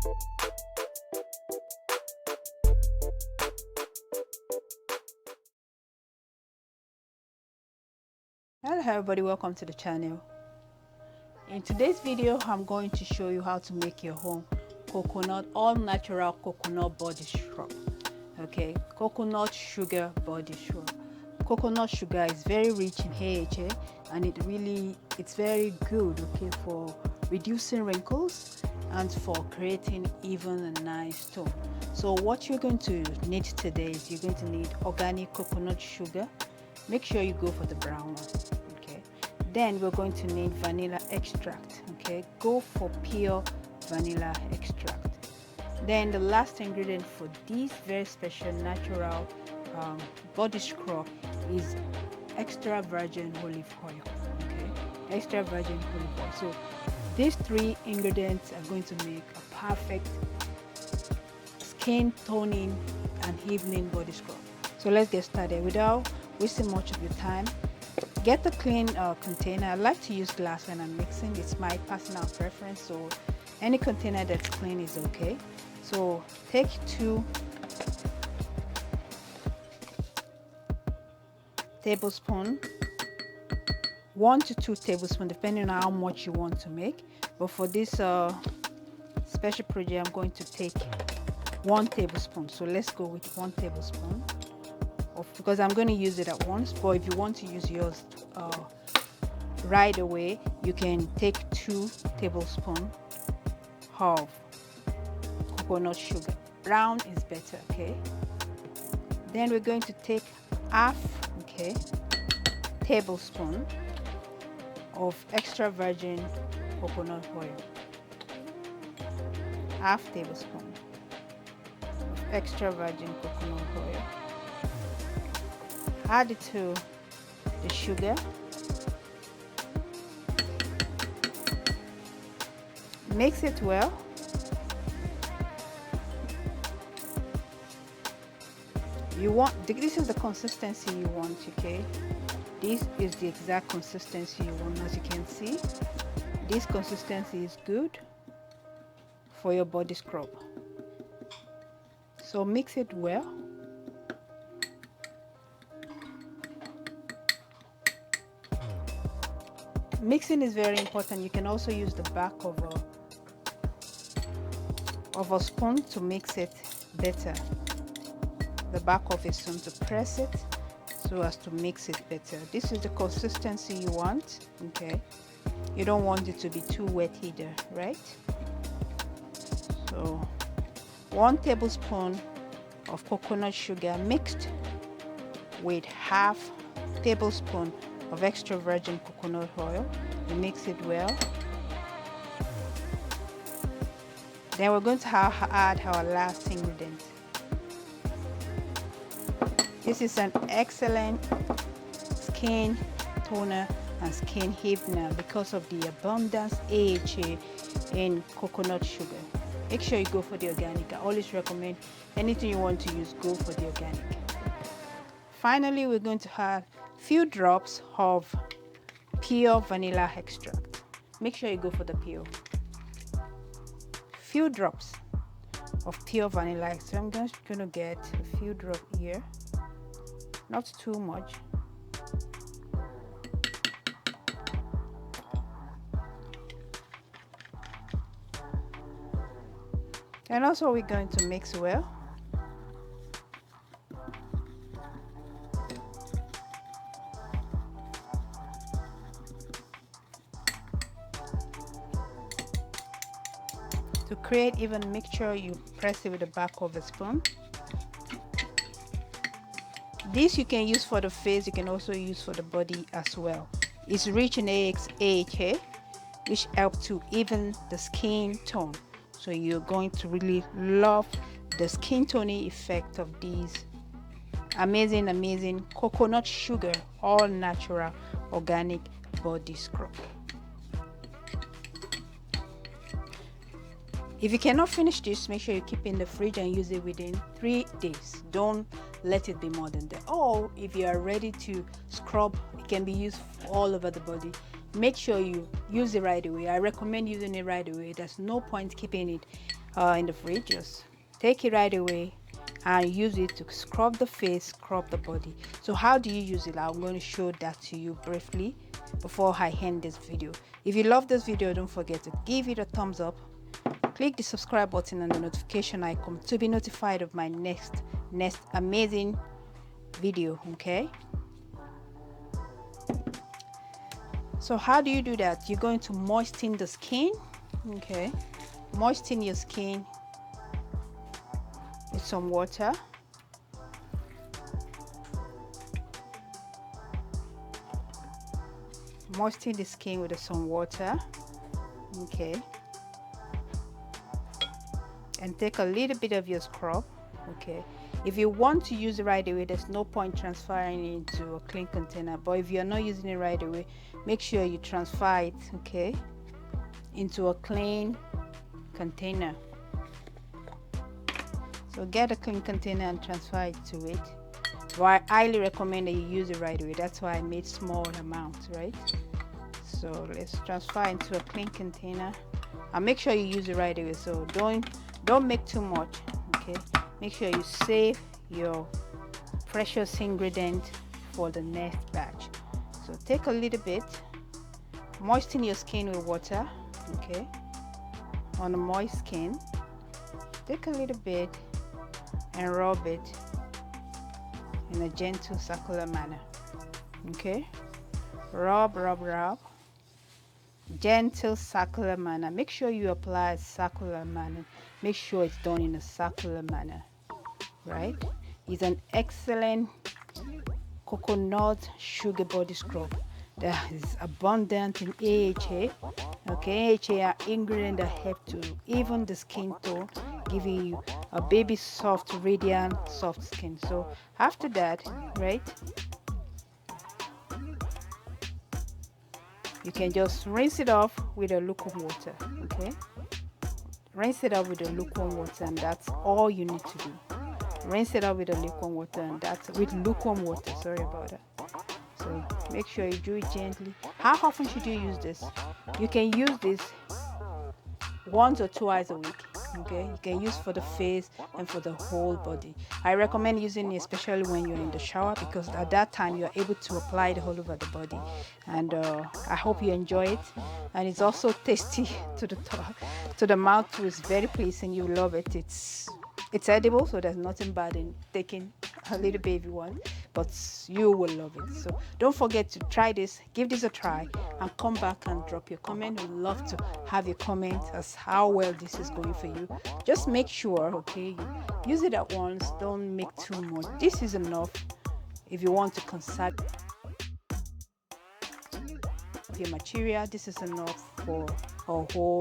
Hello everybody, welcome to the channel. In today's video I'm going to show you how to make your home coconut, all natural coconut body scrub. Okay, coconut sugar body scrub. Coconut sugar is very rich in AHA and it's very good, okay, for reducing wrinkles and for creating even a nice tone. So what you're going to need today is you're going to need organic coconut sugar. Make sure you go for the brown one. Okay, then we're going to need vanilla extract. Okay, go for pure vanilla extract. Then the last ingredient for this very special natural body scrub is extra virgin olive oil. Okay, extra virgin olive oil. So these three ingredients are going to make a perfect skin toning and evening body scrub. So let's get started without wasting much of your time. Get a clean container. I like to use glass when I'm mixing. It's my personal preference, so any container that's clean is okay. So take 2 tablespoons, 1 to 2 tablespoons, depending on how much you want to make. But for this special project, I'm going to take 1 tablespoon. So let's go with 1 tablespoon. Because I'm going to use it at once, but if you want to use yours right away, you can take 2 tablespoons of coconut sugar. Brown is better, okay? Then we're going to take half, okay, tablespoon of extra virgin coconut oil. Half tablespoon of extra virgin coconut oil. Add it to the sugar. Mix it well. This is the consistency you want, okay? This is the exact consistency you want. As you can see, this consistency is good for your body scrub. So mix it well. Mixing is very important. You can also use the back of a spoon to mix it better. The back of a spoon to press it so as to mix it better. This is the consistency you want, okay? You don't want it to be too wet either, right? So 1 tablespoon of coconut sugar mixed with half tablespoon of extra virgin coconut oil. You mix it well. Then we're going to add our last ingredient. This is an excellent skin toner and skin evener because of the abundance AHA in coconut sugar. Make sure you go for the organic. I always recommend anything you want to use, go for the organic. Finally, we're going to add few drops of pure vanilla extract. Make sure you go for the pure. Few drops of pure vanilla extract. I'm just going to get a few drops here, not too much. And also we're going to mix well. To create even mixture, you press it with the back of a spoon. This you can use for the face, you can also use for the body as well. It's rich in AHA, which helps to even the skin tone. So you're going to really love the skin toning effect of these amazing coconut sugar, all natural organic body scrub. If you cannot finish this, make sure you keep it in the fridge and use it within 3 days. Don't let it be more than that. Or if you are ready to scrub, it can be used all over the body. Make sure you use it right away. I recommend using it right away. There's no point keeping it in the fridge. Just take it right away and use it to scrub the face, scrub the body. So how do you use it? I'm going to show that to you briefly before I end this video. If you love this video, don't forget to give it a thumbs up, click the subscribe button and the notification icon to be notified of my next amazing video. Okay, so how do you do that? You're going to moisten the skin. Okay, moisten your skin with some water. Moisten the skin with some water. Okay, and take a little bit of your scrub. Okay, if you want to use it right away, there's no point transferring it into a clean container, but if you're not using it right away, make sure you transfer it, okay, into a clean container. So get a clean container and transfer it to it. But I highly recommend that you use it right away. That's why I made small amounts, right? So let's transfer into a clean container and make sure you use it right away. So don't make too much. Okay, make sure you save your precious ingredient for the next batch. So take a little bit, moisten your skin with water. Okay, on a moist skin, take a little bit and rub it in a gentle circular manner. Okay, rub, gentle circular manner. Make sure you apply a circular manner. Make sure it's done in a circular manner, right? It's an excellent coconut sugar body scrub that is abundant in AHA. Okay, AHA are ingredients that help to even the skin tone, giving you a baby soft, radiant, soft skin. So after that, right, you can just rinse it off with a lukewarm water. Okay, rinse it off with a lukewarm water, and that's all you need to do. Rinse it off with a lukewarm water, and that's with lukewarm water. Sorry about that. So make sure you do it gently. How often should you use this? You can use this once or twice a week. Okay, you can use for the face and for the whole body. I recommend using it especially when you're in the shower, because at that time you're able to apply it all over the body. And I hope you enjoy it. And it's also tasty to the mouth too. It's very pleasing. You love it. It's edible, so there's nothing bad in taking a little bit if you want, but you will love it. So don't forget to try this, give this a try, and come back and drop your comment. We'd love to have your comment as how well this is going for you. Just make sure, okay, you use it at once. Don't make too much. This is enough if you want to conserve your material. This is enough for a whole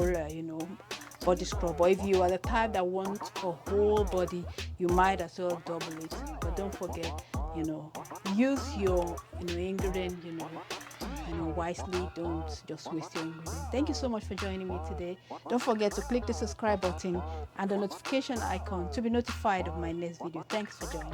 body scrub. But if you are the type that wants a whole body, you might as well double it. But don't forget, use your ingredient wisely. Don't just waste your ingredient. Thank you so much for joining me today. Don't forget to click the subscribe button and the notification icon to be notified of my next video. Thanks for joining.